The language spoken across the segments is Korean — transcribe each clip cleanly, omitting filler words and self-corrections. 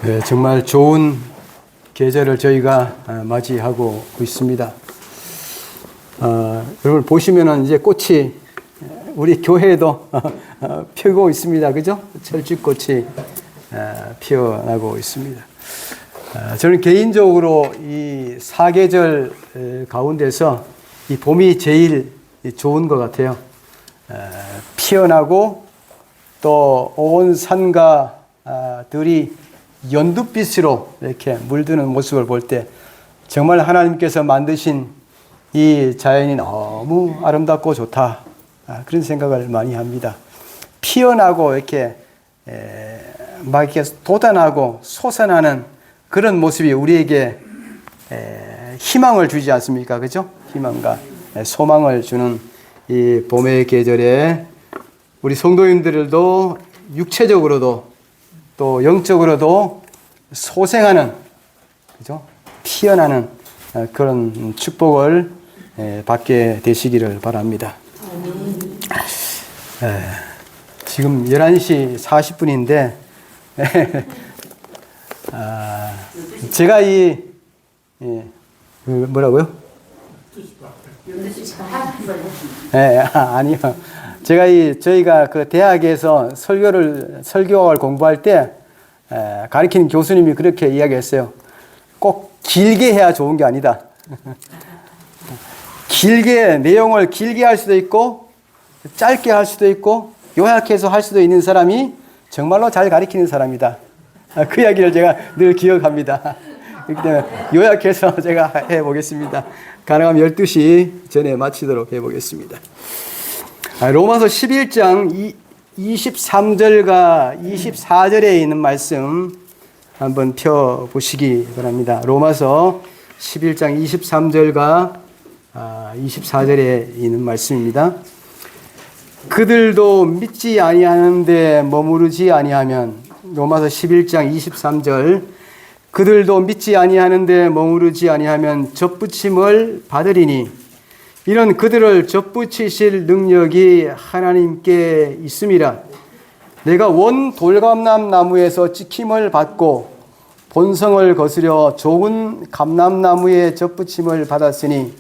네, 정말 좋은 계절을 저희가 맞이하고 있습니다. 여러분 보시면은 이제 꽃이 우리 교회에도 피고 있습니다. 그죠? 철쭉꽃이 피어나고 있습니다. 저는 개인적으로 이 사계절 가운데서 이 봄이 제일 좋은 것 같아요. 피어나고 또 온 산가들이 연두빛으로 이렇게 물드는 모습을 볼 때 정말 하나님께서 만드신 이 자연이 너무 아름답고 좋다. 그런 생각을 많이 합니다. 피어나고 이렇게 막 이렇게 돋아나고 솟아나는 그런 모습이 우리에게 희망을 주지 않습니까? 그죠? 희망과 소망을 주는 이 봄의 계절에 우리 성도님들도 육체적으로도 또 영적으로도 소생하는, 그죠? 피어나는 그런 축복을 받게 되시기를 바랍니다. 지금 11시 40분인데, 제가 뭐라고요? 아니요. 제가 저희가 그 대학에서 설교를 공부할 때, 가르치는 교수님이 그렇게 이야기했어요. 꼭 길게 해야 좋은 게 아니다. 내용을 길게 할 수도 있고, 짧게 할 수도 있고, 요약해서 할 수도 있는 사람이 정말로 잘 가르치는 사람이다. 그 이야기를 제가 늘 기억합니다. 그렇기 때문에 요약해서 제가 해보겠습니다. 가능하면 12시 전에 마치도록 해보겠습니다. 로마서 11장 23절과 24절에 있는 말씀 한번 펴보시기 바랍니다. 로마서 11장 23절과 24절에 있는 말씀입니다. 그들도 믿지 아니하는데 머무르지 아니하면, 로마서 11장 23절, 그들도 믿지 아니하는데 머무르지 아니하면 접붙임을 받으리니 이런 그들을 접붙이실 능력이 하나님께 있음이라. 내가 원 돌감람 나무에서 찍힘을 받고 본성을 거스려 좋은 감람나무에 접붙임을 받았으니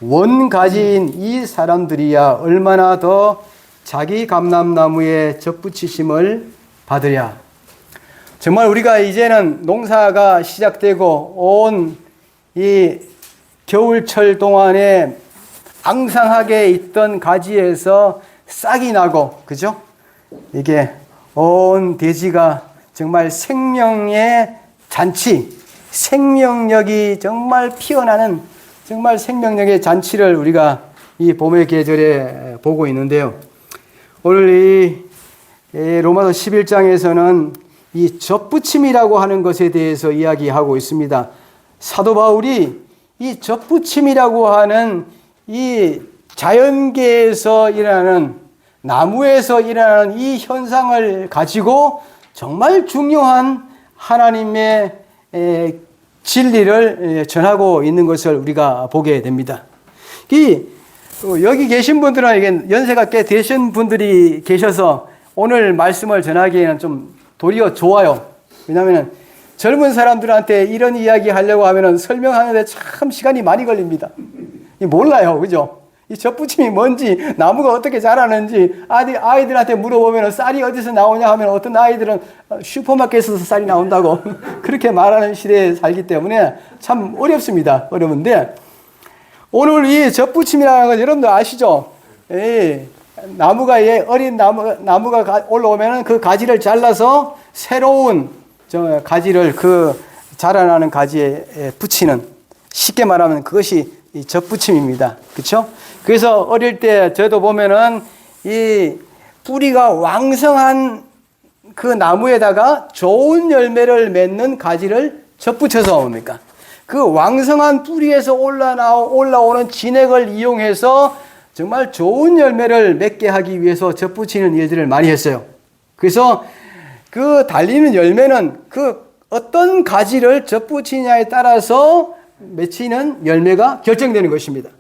원 가지인 이 사람들이야 얼마나 더 자기 감람나무에 접붙이심을 받으랴. 정말 우리가 이제는 농사가 시작되고 온 이 겨울철 동안에 앙상하게 있던 가지에서 싹이 나고, 그죠? 이게 온 대지가 정말 생명의 잔치, 생명력이 정말 피어나는 정말 생명력의 잔치를 우리가 이 봄의 계절에 보고 있는데요. 오늘 이 로마서 11장에서는 이 접붙임이라고 하는 것에 대해서 이야기하고 있습니다. 사도 바울이 이 접붙임이라고 하는 이 자연계에서 일어나는, 나무에서 일어나는 이 현상을 가지고 정말 중요한 하나님의 진리를 전하고 있는 것을 우리가 보게 됩니다. 여기 계신 분들은 연세가 꽤 되신 분들이 계셔서 오늘 말씀을 전하기에는 좀 도리어 좋아요. 왜냐하면 젊은 사람들한테 이런 이야기 하려고 하면 설명하는데 참 시간이 많이 걸립니다. 몰라요. 그죠? 이 접붙임이 뭔지, 나무가 어떻게 자라는지, 아이들한테 물어보면 쌀이 어디서 나오냐 하면 어떤 아이들은 슈퍼마켓에서 쌀이 나온다고 그렇게 말하는 시대에 살기 때문에 참 어렵습니다. 어려운데, 오늘 이 접붙임이라는 건 여러분들 아시죠? 나무가, 어린 나무가 올라오면 그 가지를 잘라서 새로운 가지를 그 자라나는 가지에 붙이는, 쉽게 말하면 그것이 이 접붙임입니다. 그렇죠? 그래서 어릴 때 저도 보면은 이 뿌리가 왕성한 그 나무에다가 좋은 열매를 맺는 가지를 접붙여서 옵니까? 그 왕성한 뿌리에서 올라오는 진액을 이용해서 정말 좋은 열매를 맺게 하기 위해서 접붙이는 일들을 많이 했어요. 그래서 그 달리는 열매는 그 어떤 가지를 접붙이냐에 따라서 맺히는 열매가 결정되는 것입니다.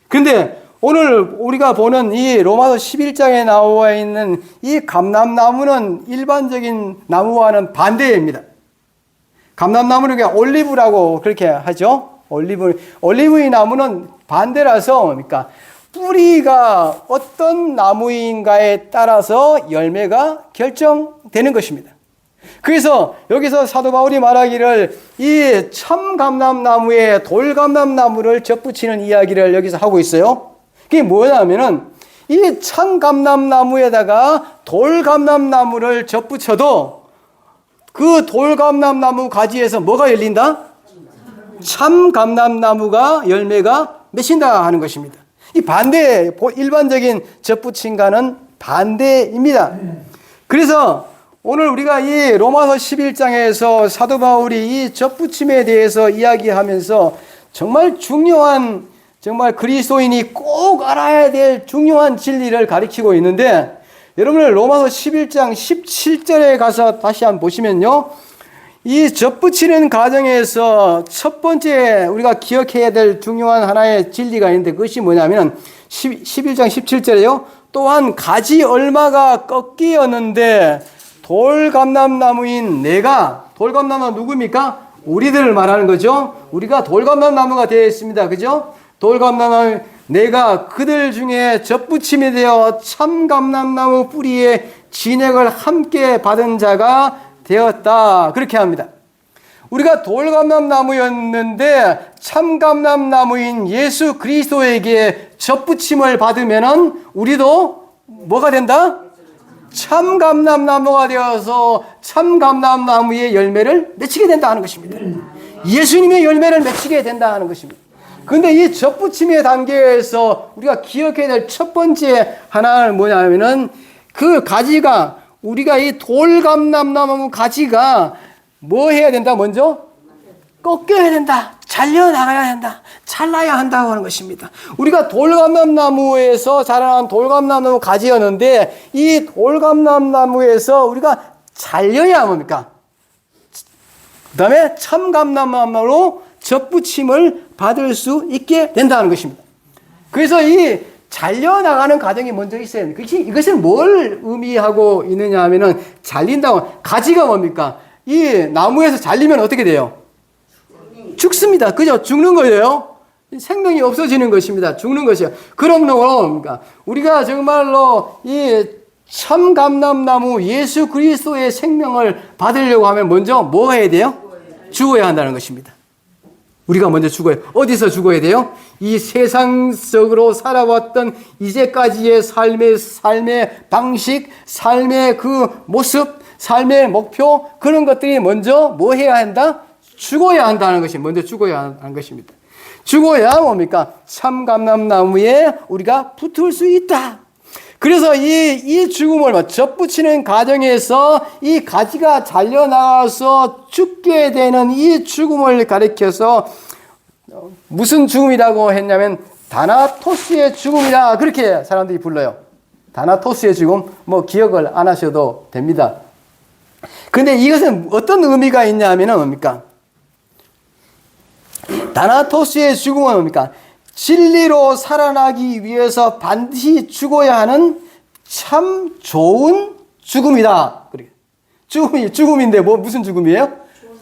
그런데 오늘 우리가 보는 이 로마서 11장에 나와 있는 이 감람나무는 일반적인 나무와는 반대입니다. 감람나무를 올리브라고 그렇게 하죠. 올리브의 나무는 반대라서 뭡니까? 뿌리가 어떤 나무인가에 따라서 열매가 결정되는 것입니다. 그래서 여기서 사도 바울이 말하기를 이 참감람나무에 돌감람나무를 접붙이는 이야기를 여기서 하고 있어요. 그게 뭐냐면은 이 참감람나무에다가 돌감람나무를 접붙여도 그 돌감람나무 가지에서 뭐가 열린다? 참감람나무가 열매가 맺힌다 하는 것입니다. 이 반대, 일반적인 접붙임과는 반대입니다. 그래서 오늘 우리가 이 로마서 11장에서 사도 바울이 이 접붙임에 대해서 이야기하면서 정말 중요한, 정말 그리스도인이 꼭 알아야 될 중요한 진리를 가르치고 있는데, 여러분들 로마서 11장 17절에 가서 다시 한번 보시면요, 이 접붙이는 과정에서 첫 번째 우리가 기억해야 될 중요한 하나의 진리가 있는데, 그것이 뭐냐면 11장 17절에요. 또한 가지 얼마가 꺾이었는데 돌감람나무인 내가, 돌감람나무 누구입니까? 우리들을 말하는 거죠. 우리가 돌감람나무가 되어 있습니다. 그죠? 돌감람나무 내가 그들 중에 접붙임이 되어 참감람나무 뿌리에 진액을 함께 받은 자가 되었다. 그렇게 합니다. 우리가 돌감람나무였는데 참감람나무인 예수 그리스도에게 접붙임을 받으면은 우리도 뭐가 된다? 참감람나무가 되어서 참감람나무의 열매를 맺히게 된다는 것입니다. 예수님의 열매를 맺히게 된다는 것입니다. 그런데 이 접붙임의 단계에서 우리가 기억해야 될 첫 번째 하나는 뭐냐면은 그 가지가, 우리가 이 돌감람나무 가지가 뭐 해야 된다? 먼저 꺾여야 된다. 잘려나가야 된다. 잘라야 한다고 하는 것입니다. 우리가 돌감람나무에서 자라난 돌감람나무 가지였는데 이 돌감람나무에서 우리가 잘려야 뭡니까? 그 다음에 참감람나무로 접붙임을 받을 수 있게 된다는 것입니다. 그래서 이 잘려나가는 과정이 먼저 있어야 합니다. 이것은 뭘 의미하고 있느냐 하면은 잘린다고, 가지가 뭡니까? 이 나무에서 잘리면 어떻게 돼요? 죽습니다. 그죠? 죽는 거예요. 생명이 없어지는 것입니다. 죽는 것이요. 그러므로 우리가 정말로 이 참감람나무 예수 그리스도의 생명을 받으려고 하면 먼저 뭐 해야 돼요? 죽어야 한다는 것입니다. 우리가 먼저 죽어요. 어디서 죽어야 돼요? 이 세상적으로 살아왔던 이제까지의 삶의 방식, 삶의 그 모습, 삶의 목표, 그런 것들이 먼저 뭐 해야 한다? 죽어야 한다는 것이 먼저 죽어야 하는 것입니다. 죽어야 뭡니까? 참감람나무에 우리가 붙을 수 있다. 그래서 이 죽음을 접붙이는 과정에서 이 가지가 잘려나와서 죽게 되는 이 죽음을 가리켜서 무슨 죽음이라고 했냐면 다나토스의 죽음이라 그렇게 사람들이 불러요. 다나토스의 죽음, 기억을 안 하셔도 됩니다. 그런데 이것은 어떤 의미가 있냐 하면은 뭡니까? 다나토스의 죽음은 뭡니까? 진리로 살아나기 위해서 반드시 죽어야 하는 참 좋은 죽음이다. 죽음인데 무슨 죽음이에요?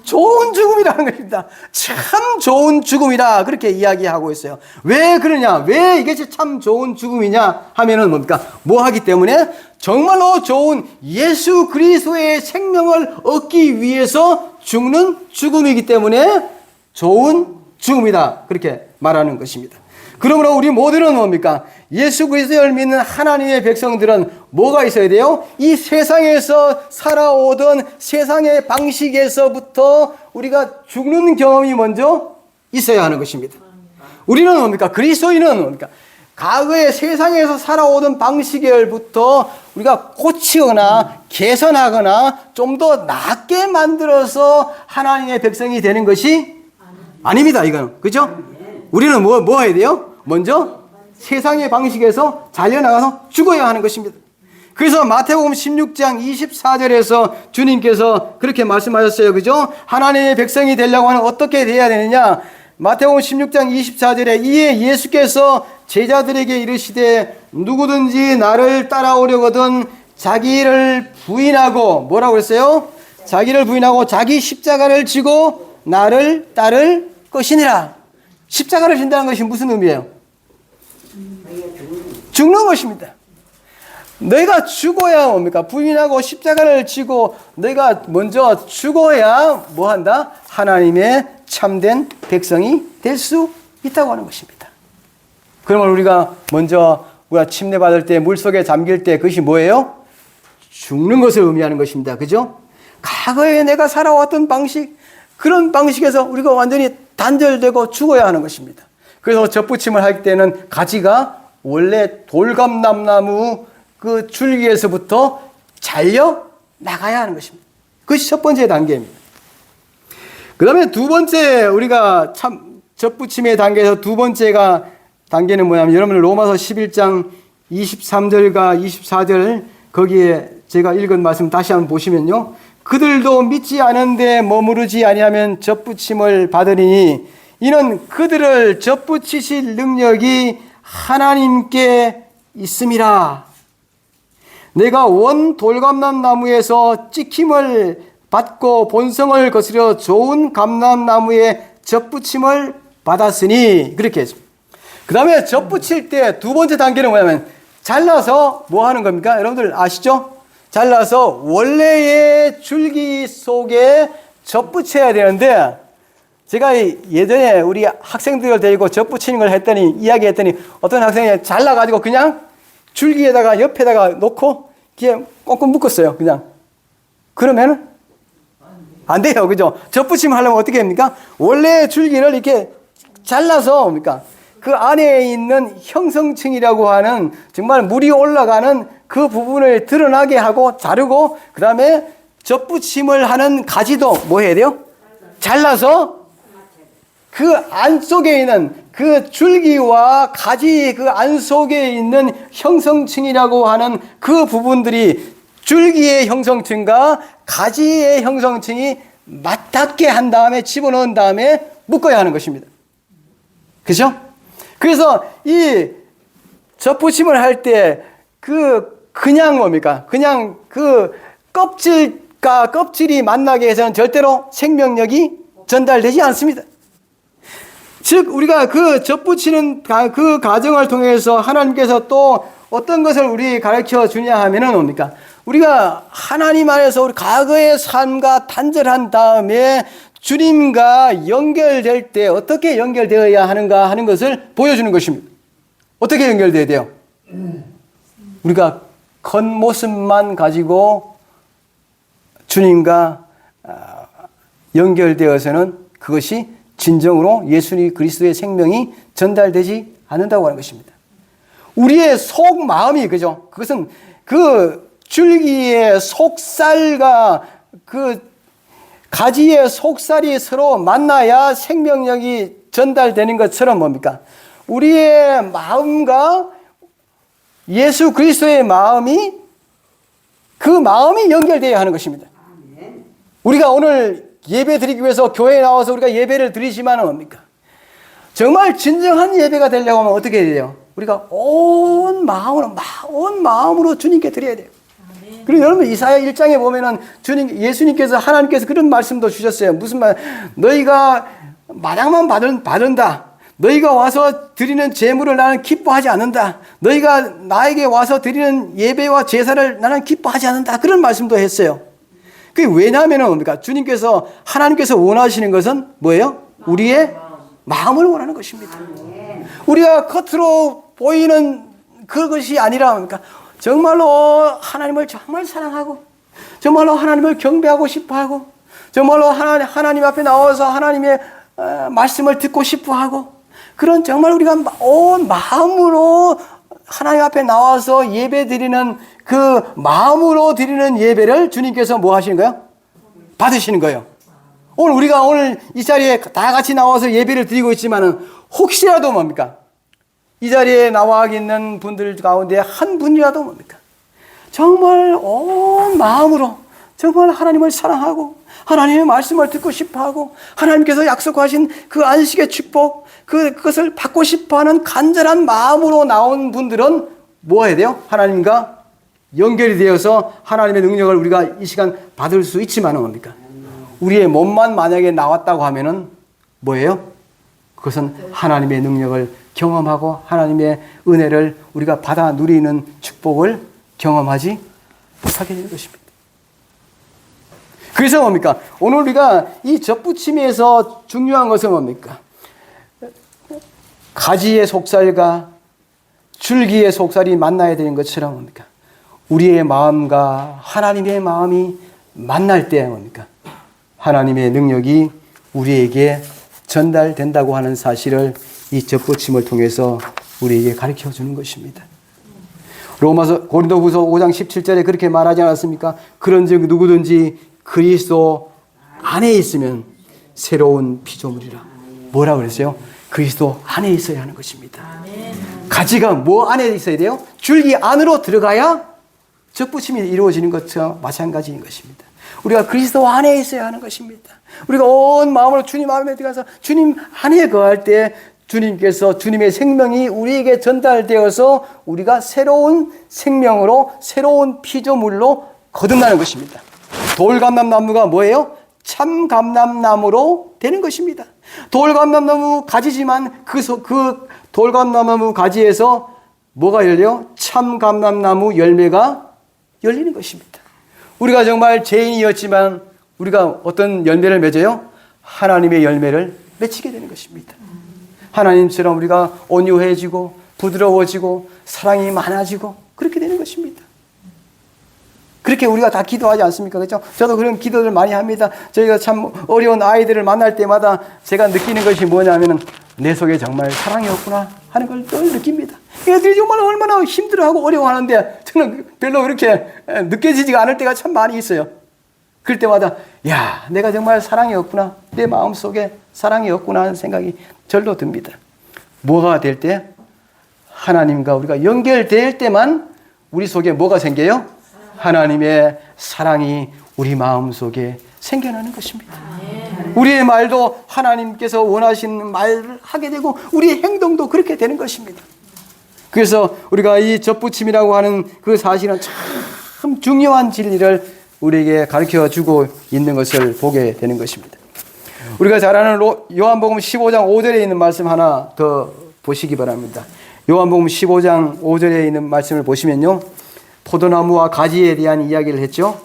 좋은 죽음이라는 것입니다. 참 좋은 죽음이다. 그렇게 이야기하고 있어요. 왜 그러냐? 왜 이것이 참 좋은 죽음이냐 하면은 뭡니까? 뭐 하기 때문에? 정말로 좋은 예수 그리스도의 생명을 얻기 위해서 죽는 죽음이기 때문에 좋은 죽음이다. 그렇게 말하는 것입니다. 그러므로 우리 모두는 뭡니까? 예수 그리스도를 믿는 하나님의 백성들은 뭐가 있어야 돼요? 이 세상에서 살아오던 세상의 방식에서부터 우리가 죽는 경험이 먼저 있어야 하는 것입니다. 우리는 뭡니까? 그리스도인은 뭡니까? 과거의 세상에서 살아오던 방식을부터 우리가 고치거나 개선하거나 좀 더 낫게 만들어서 하나님의 백성이 되는 것이 아닙니다. 이거는. 그죠? 우리는 뭐 해야 돼요? 먼저 세상의 방식에서 잘려나가서 죽어야 하는 것입니다. 그래서 마태복음 16장 24절에서 주님께서 그렇게 말씀하셨어요. 그죠? 하나님의 백성이 되려고 하면 어떻게 돼야 되느냐? 마태복음 16장 24절에 이에 예수께서 제자들에게 이르시되 누구든지 나를 따라오려거든 자기를 부인하고 뭐라고 그랬어요? 자기를 부인하고 자기 십자가를 지고 나를 따를 것이니라. 십자가를 진다는 것이 무슨 의미예요? 죽는 것입니다. 너희가 죽어야 뭡니까? 부인하고 십자가를 지고 너희가 먼저 죽어야 뭐 한다? 하나님의 참된 백성이 될 수 있다고 하는 것입니다. 그러면 우리가 침례 받을 때, 물속에 잠길 때 그것이 뭐예요? 죽는 것을 의미하는 것입니다. 그죠? 과거에 내가 살아왔던 방식, 그런 방식에서 우리가 완전히 단절되고 죽어야 하는 것입니다. 그래서 젖붙임을 할 때는 가지가 원래 돌감람나무 그 줄기에서부터 잘려 나가야 하는 것입니다. 그것이 첫 번째 단계입니다. 그 다음에 두 번째, 우리가 젖붙임의 단계에서 두 번째가 단계는 뭐냐면, 여러분 로마서 11장 23절과 24절 거기에 제가 읽은 말씀 다시 한번 보시면요. 그들도 믿지 않은데 머무르지 아니하면 젖붙임을 받으리니 이는 그들을 젖붙이실 능력이 하나님께 있음이라. 내가 원 돌감람나무에서 찍힘을 받고 본성을 거스려 좋은 감람나무에 젖붙임을 받았으니, 그렇게 했습니다. 그 다음에 젖붙일 때 두 번째 단계는 뭐냐면, 잘라서 뭐 하는 겁니까? 여러분들 아시죠? 잘라서 원래의 줄기 속에 젖붙여야 되는데, 제가 예전에 우리 학생들을 데리고 젖붙이는 걸 이야기했더니 어떤 학생이 잘라가지고 그냥 줄기에다가 옆에다가 놓고 이렇게 꽁꽁 묶었어요. 그냥. 그러면은 안 돼요. 그죠? 젖붙임 하려면 어떻게 합니까? 원래 줄기를 이렇게 잘라서 뭡니까? 그 안에 있는 형성층이라고 하는 정말 물이 올라가는 그 부분을 드러나게 하고 자르고, 그 다음에 젖붙임을 하는 가지도 뭐 해야 돼요? 잘라서 그 안속에 있는 그 줄기와 가지 그 안속에 있는 형성층이라고 하는 그 부분들이 줄기의 형성층과 가지의 형성층이 맞닿게 한 다음에 집어넣은 다음에 묶어야 하는 것입니다. 그죠? 그래서 이 젖붙임을 할 때 그냥 뭡니까? 그냥 그 껍질과 껍질이 만나게 해서는 절대로 생명력이 전달되지 않습니다. 즉 우리가 그 젖붙이는 그 과정을 통해서 하나님께서 또 어떤 것을 우리 가르쳐 주냐 하면은 뭡니까? 우리가 하나님 안에서 우리 과거의 삶과 단절한 다음에 주님과 연결될 때 어떻게 연결되어야 하는가 하는 것을 보여주는 것입니다. 어떻게 연결돼야 돼요? 우리가 겉모습만 가지고 주님과 연결되어서는 그것이 진정으로 예수님 그리스도의 생명이 전달되지 않는다고 하는 것입니다. 우리의 속 마음이, 그죠? 그것은 그 줄기의 속살과 그 가지의 속살이 서로 만나야 생명력이 전달되는 것처럼 뭡니까? 우리의 마음과 예수 그리스도의 마음이, 그 마음이 연결되어야 하는 것입니다. 우리가 오늘 예배 드리기 위해서 교회에 나와서 우리가 예배를 드리지만 뭡니까? 정말 진정한 예배가 되려고 하면 어떻게 해야 돼요? 우리가 온 마음으로 주님께 드려야 돼요. 그리고 여러분 이사야 1장에 보면은 예수님께서, 하나님께서 그런 말씀도 주셨어요. 무슨 말? 너희가 마당만 받는다. 너희가 와서 드리는 제물을 나는 기뻐하지 않는다. 너희가 나에게 와서 드리는 예배와 제사를 나는 기뻐하지 않는다. 그런 말씀도 했어요. 그게 왜냐하면 뭡니까? 주님께서, 하나님께서 원하시는 것은 뭐예요? 우리의 마음을 원하는 것입니다. 우리가 겉으로 보이는 그것이 아니라 뭡니까? 정말로 하나님을 정말 사랑하고, 정말로 하나님을 경배하고 싶어하고, 정말로 하나님 앞에 나와서 하나님의 말씀을 듣고 싶어하고, 그런 정말 우리가 온 마음으로 하나님 앞에 나와서 예배 드리는 그 마음으로 드리는 예배를 주님께서 뭐 하시는 거예요? 받으시는 거예요. 오늘 이 자리에 다 같이 나와서 예배를 드리고 있지만은 혹시라도 뭡니까? 이 자리에 나와 있는 분들 가운데 한 분이라도 뭡니까? 정말 온 마음으로 정말 하나님을 사랑하고 하나님의 말씀을 듣고 싶어하고 하나님께서 약속하신 그 안식의 축복, 그것을 받고 싶어하는 간절한 마음으로 나온 분들은 뭐 해야 돼요? 하나님과 연결이 되어서 하나님의 능력을 우리가 이 시간 받을 수 있지만은 뭡니까? 우리의 몸만 만약에 나왔다고 하면은 뭐예요? 그것은 하나님의 능력을 경험하고 하나님의 은혜를 우리가 받아 누리는 축복을 경험하지 못하게 되는 것입니다. 그래서 뭡니까? 오늘 우리가 이 젖붙임에서 중요한 것은 뭡니까? 가지의 속살과 줄기의 속살이 만나야 되는 것처럼 뭡니까? 우리의 마음과 하나님의 마음이 만날 때 뭡니까? 하나님의 능력이 우리에게 전달된다고 하는 사실을 이 젖붙임을 통해서 우리에게 가르쳐 주는 것입니다. 로마서 고린도후서 5장 17절에 그렇게 말하지 않았습니까? 그런즉 누구든지 그리스도 안에 있으면 새로운 피조물이라. 뭐라고 그랬어요? 그리스도 안에 있어야 하는 것입니다. 가지가 뭐 안에 있어야 돼요? 줄기 안으로 들어가야 젖붙임이 이루어지는 것과 마찬가지인 것입니다. 우리가 그리스도 안에 있어야 하는 것입니다. 우리가 온 마음으로 주님 안에 들어가서 주님 안에 거할 때 주님께서 주님의 생명이 우리에게 전달되어서 우리가 새로운 생명으로 새로운 피조물로 거듭나는 것입니다. 돌감람나무가 뭐예요? 참감람나무로 되는 것입니다. 돌감람나무 가지지만 그 돌감람나무 가지에서 뭐가 열려요? 참감람나무 열매가 열리는 것입니다. 우리가 정말 죄인이었지만 우리가 어떤 열매를 맺어요? 하나님의 열매를 맺히게 되는 것입니다. 하나님처럼 우리가 온유해지고 부드러워지고 사랑이 많아지고 그렇게 되는 것입니다. 그렇게 우리가 다 기도하지 않습니까? 그렇죠? 저도 그런 기도를 많이 합니다. 저희가 참 어려운 아이들을 만날 때마다 제가 느끼는 것이 뭐냐면은 내 속에 정말 사랑이 없구나 하는 걸 늘 느낍니다. 애들이 정말 얼마나 힘들어하고 어려워하는데 저는 별로 그렇게 느껴지지가 않을 때가 참 많이 있어요. 그럴 때마다 야, 내가 정말 사랑이 없구나. 내 마음속에 사랑이 없구나 하는 생각이 절로 듭니다. 뭐가 될 때? 하나님과 우리가 연결될 때만 우리 속에 뭐가 생겨요? 하나님의 사랑이 우리 마음속에 생겨나는 것입니다. 우리의 말도 하나님께서 원하시는 말을 하게 되고 우리의 행동도 그렇게 되는 것입니다. 그래서 우리가 이 젖붙임이라고 하는 그 사실은 참 중요한 진리를 우리에게 가르쳐주고 있는 것을 보게 되는 것입니다. 우리가 잘 아는 요한복음 15장 5절에 있는 말씀 하나 더 보시기 바랍니다. 요한복음 15장 5절에 있는 말씀을 보시면요, 포도나무와 가지에 대한 이야기를 했죠.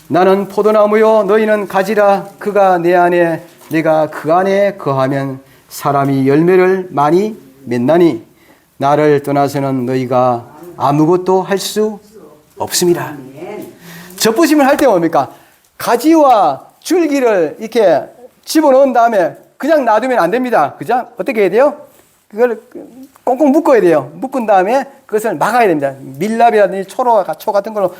나는 포도나무요 너희는 가지라. 그가 내 안에 내가 그 안에 거하면 사람이 열매를 많이 맺나니 나를 떠나서는 너희가 아무것도 할 수 없습니다. 젖붙임을 할 때 뭡니까? 가지와 줄기를 이렇게 집어넣은 다음에 그냥 놔두면 안 됩니다. 그죠? 어떻게 해야 돼요? 그걸 꽁꽁 묶어야 돼요. 묶은 다음에 그것을 막아야 됩니다. 밀랍이라든지 초 같은 걸로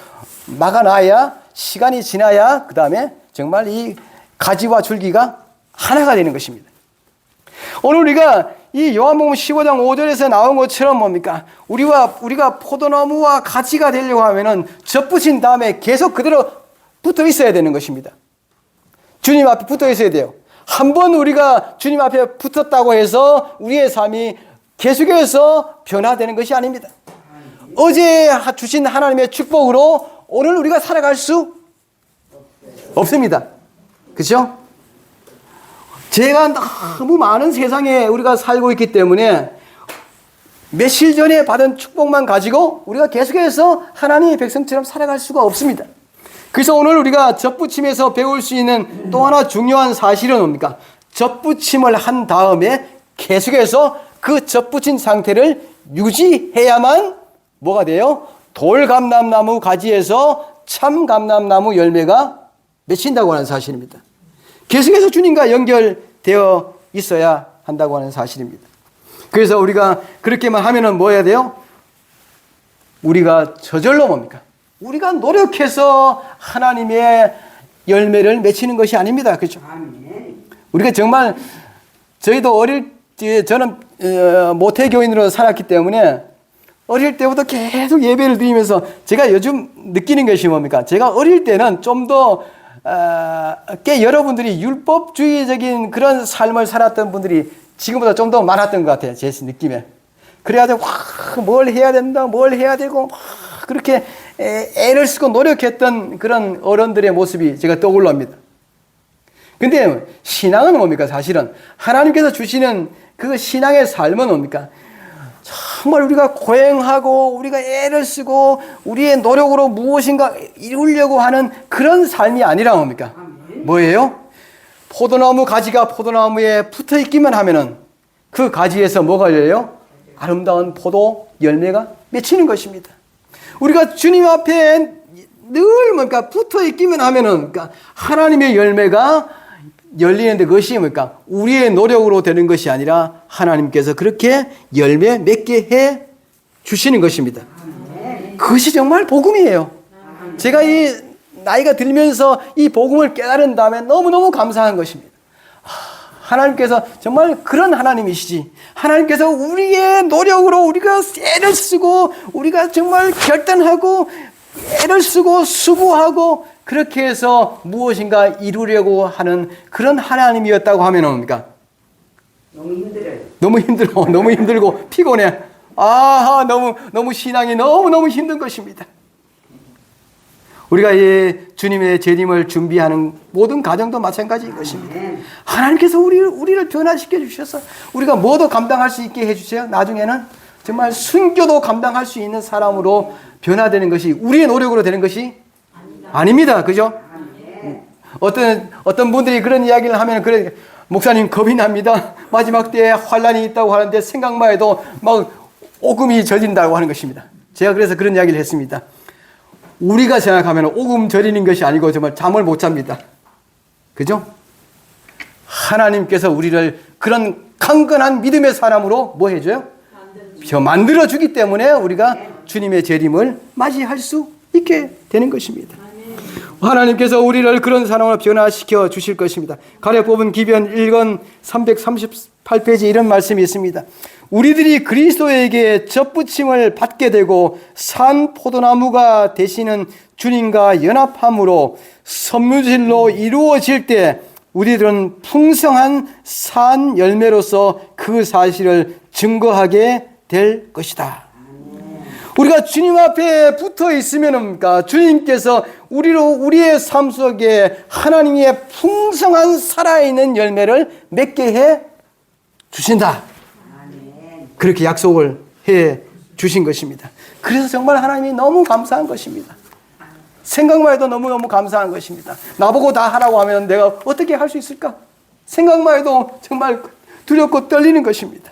막아놔야 시간이 지나야 그 다음에 정말 이 가지와 줄기가 하나가 되는 것입니다. 오늘 우리가 이 요한복음 15장 5절에서 나온 것처럼 뭡니까? 우리가 포도나무와 가지가 되려고 하면은 젖붙인 다음에 계속 그대로 붙어 있어야 되는 것입니다. 주님 앞에 붙어 있어야 돼요. 한번 우리가 주님 앞에 붙었다고 해서 우리의 삶이 계속해서 변화되는 것이 아닙니다. 어제 주신 하나님의 축복으로 오늘 우리가 살아갈 수 없습니다. 그렇죠? 죄가 너무 많은 세상에 우리가 살고 있기 때문에 며칠 전에 받은 축복만 가지고 우리가 계속해서 하나님의 백성처럼 살아갈 수가 없습니다. 그래서 오늘 우리가 젖붙임에서 배울 수 있는 또 하나 중요한 사실은 뭡니까? 젖붙임을 한 다음에 계속해서 그 젖붙인 상태를 유지해야만 뭐가 돼요? 돌감람나무 가지에서 참감람나무 열매가 맺힌다고 하는 사실입니다. 계속해서 주님과 연결되어 있어야 한다고 하는 사실입니다. 그래서 우리가 그렇게만 하면은 뭐 해야 돼요? 우리가 저절로 뭡니까? 우리가 노력해서 하나님의 열매를 맺히는 것이 아닙니다. 그렇죠? 우리가 정말 저희도 저는 모태교인으로 살았기 때문에 어릴 때부터 계속 예배를 드리면서 제가 요즘 느끼는 것이 뭡니까? 제가 어릴 때는 좀 더 꽤 여러분들이 율법주의적인 그런 삶을 살았던 분들이 지금보다 좀 더 많았던 것 같아요. 제 느낌에. 그래가지고 뭘 해야 된다, 뭘 해야 되고 그렇게 애를 쓰고 노력했던 그런 어른들의 모습이 제가 떠올랍니다. 근데 신앙은 뭡니까? 사실은 하나님께서 주시는 그 신앙의 삶은 뭡니까? 정말 우리가 고행하고 우리가 애를 쓰고 우리의 노력으로 무엇인가 이루려고 하는 그런 삶이 아니라 뭡니까? 뭐예요? 포도나무 가지가 포도나무에 붙어 있기만 하면은 그 가지에서 뭐가 열려요? 아름다운 포도 열매가 맺히는 것입니다. 우리가 주님 앞에 늘 뭡니까? 붙어 있기만 하면은 그러니까 하나님의 열매가 열리는데 그것이 뭡니까? 우리의 노력으로 되는 것이 아니라 하나님께서 그렇게 열매 맺게 해 주시는 것입니다. 그것이 정말 복음이에요. 제가 이 나이가 들면서 이 복음을 깨달은 다음에 너무너무 감사한 것입니다. 하나님께서 정말 그런 하나님이시지. 하나님께서 우리의 노력으로 우리가 애를 쓰고 우리가 정말 결단하고 애를 쓰고 수고하고 그렇게 해서 무엇인가 이루려고 하는 그런 하나님이었다고 하면 뭡니까? 너무 힘들어요. 너무 힘들어. 너무 힘들고 피곤해. 너무 신앙이 너무 힘든 것입니다. 우리가 이 주님의 재림을 준비하는 모든 가정도 마찬가지인 것입니다. 하나님께서 우리를 변화시켜 주셔서 우리가 뭐도 감당할 수 있게 해주세요. 나중에는 정말 순교도 감당할 수 있는 사람으로 변화되는 것이 우리의 노력으로 되는 것이 아닙니다. 그죠? 어떤 분들이 그런 이야기를 하면 그래, 목사님 겁이 납니다. 마지막 때에 환란이 있다고 하는데 생각만 해도 막 오금이 젖인다고 하는 것입니다. 제가 그래서 그런 이야기를 했습니다. 우리가 생각하면 오금 저리는 것이 아니고 정말 잠을 못 잡니다. 그죠? 하나님께서 우리를 그런 강건한 믿음의 사람으로 뭐 해줘요? 만들어주기 때문에 우리가 주님의 재림을 맞이할 수 있게 되는 것입니다. 하나님께서 우리를 그런 사람으로 변화시켜 주실 것입니다. 가려 뽑은 기변 1권 338페이지 이런 말씀이 있습니다. 우리들이 그리스도에게 접붙임을 받게 되고 산 포도나무가 되시는 주님과 연합함으로 섬유질로 이루어질 때 우리들은 풍성한 산 열매로서 그 사실을 증거하게 될 것이다. 우리가 주님 앞에 붙어 있으면 주님께서 우리의 삶 속에 하나님의 풍성한 살아있는 열매를 맺게 해 주신다. 그렇게 약속을 해 주신 것입니다. 그래서 정말 하나님이 너무 감사한 것입니다. 생각만 해도 너무너무 감사한 것입니다. 나보고 다 하라고 하면 내가 어떻게 할 수 있을까? 생각만 해도 정말 두렵고 떨리는 것입니다.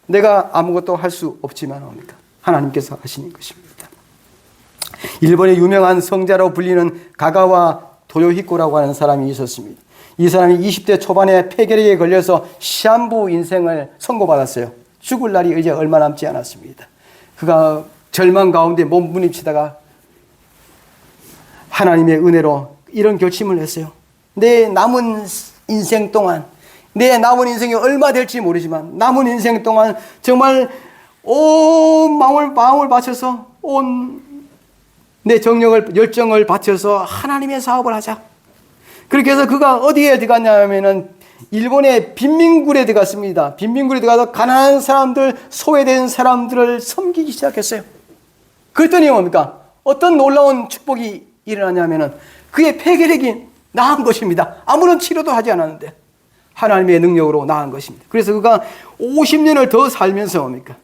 내가 아무것도 할 수 없지만 뭡니까? 하나님께서 하시는 것입니다. 일본의 유명한 성자로 불리는 가가와 도요히코라고 하는 사람이 있었습니다. 이 사람이 20대 초반에 폐결핵에 걸려서 시한부 인생을 선고받았어요. 죽을 날이 이제 얼마 남지 않았습니다. 그가 절망 가운데 몸부림치다가 하나님의 은혜로 이런 결심을 했어요. 내 남은 인생 동안, 내 남은 인생이 얼마 될지 모르지만 남은 인생 동안 정말 온 마음을 바쳐서 온 내 정력을 열정을 바쳐서 하나님의 사업을 하자. 그렇게 해서 그가 어디에 들어갔냐면은 일본의 빈민굴에 들어갔습니다. 빈민굴에 들어가서 가난한 사람들, 소외된 사람들을 섬기기 시작했어요. 그랬더니 뭡니까? 어떤 놀라운 축복이 일어나냐면은 그의 폐결핵이 나은 것입니다. 아무런 치료도 하지 않았는데 하나님의 능력으로 나은 것입니다. 그래서 그가 50년을 더 살면서 뭡니까?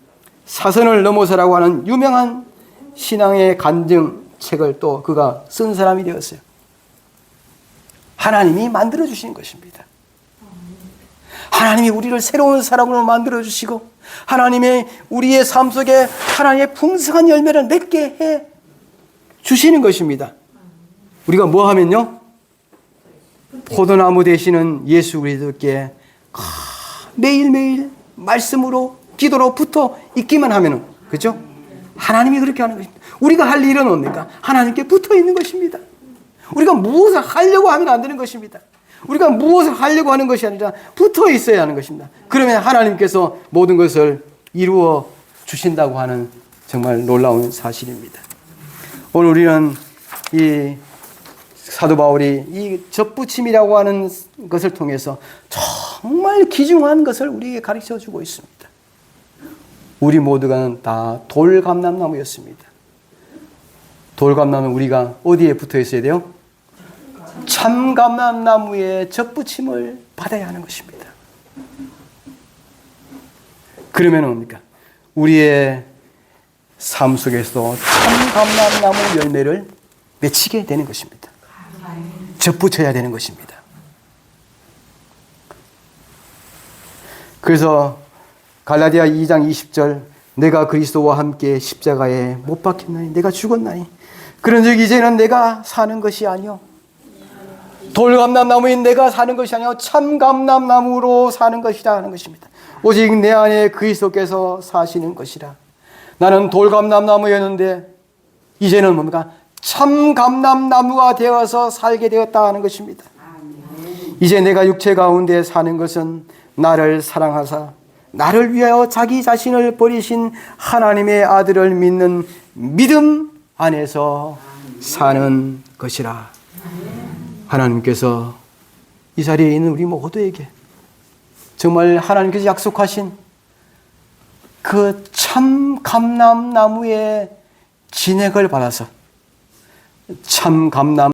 사선을 넘어서라고 하는 유명한 신앙의 간증책을 또 그가 쓴 사람이 되었어요. 하나님이 만들어주신 것입니다. 하나님이 우리를 새로운 사람으로 만들어주시고 하나님의 우리의 삶 속에 하나님의 풍성한 열매를 맺게 해 주시는 것입니다. 우리가 뭐 하면요? 포도나무 되시는 예수 그리스도께 매일매일 말씀으로 기도로 붙어 있기만 하면은, 그렇죠? 하나님이 그렇게 하는 것입니다. 우리가 할 일은 뭡니까? 하나님께 붙어 있는 것입니다. 우리가 무엇을 하려고 하면 안 되는 것입니다. 우리가 무엇을 하려고 하는 것이 아니라 붙어 있어야 하는 것입니다. 그러면 하나님께서 모든 것을 이루어 주신다고 하는 정말 놀라운 사실입니다. 오늘 우리는 이 사도 바울이 이 접붙임이라고 하는 것을 통해서 정말 귀중한 것을 우리에게 가르쳐 주고 있습니다. 우리 모두가 다 돌감람나무였습니다. 돌감나무는 우리가 어디에 붙어 있어야 돼요? 참감람나무에 접붙임을 받아야 하는 것입니다. 그러면 뭡니까? 우리의 삶 속에서 참감람나무 열매를 맺히게 되는 것입니다. 접붙여야 되는 것입니다. 그래서 갈라디아 2장 20절 내가 그리스도와 함께 십자가에 못 박혔나니 내가 죽었나니 그런즉 이제는 내가 사는 것이 아니요 돌감람나무인 내가 사는 것이 아니요 참감람나무로 사는 것이라 하는 것입니다. 오직 내 안에 그리스도께서 사시는 것이라. 나는 돌감람나무였는데 이제는 뭡니까? 참감람나무가 되어서 살게 되었다 하는 것입니다. 이제 내가 육체 가운데 사는 것은 나를 사랑하사 나를 위하여 자기 자신을 버리신 하나님의 아들을 믿는 믿음 안에서 사는 것이라. 하나님께서 이 자리에 있는 우리 모두에게 정말 하나님께서 약속하신 그 참 감람나무의 진액을 받아서 참 감람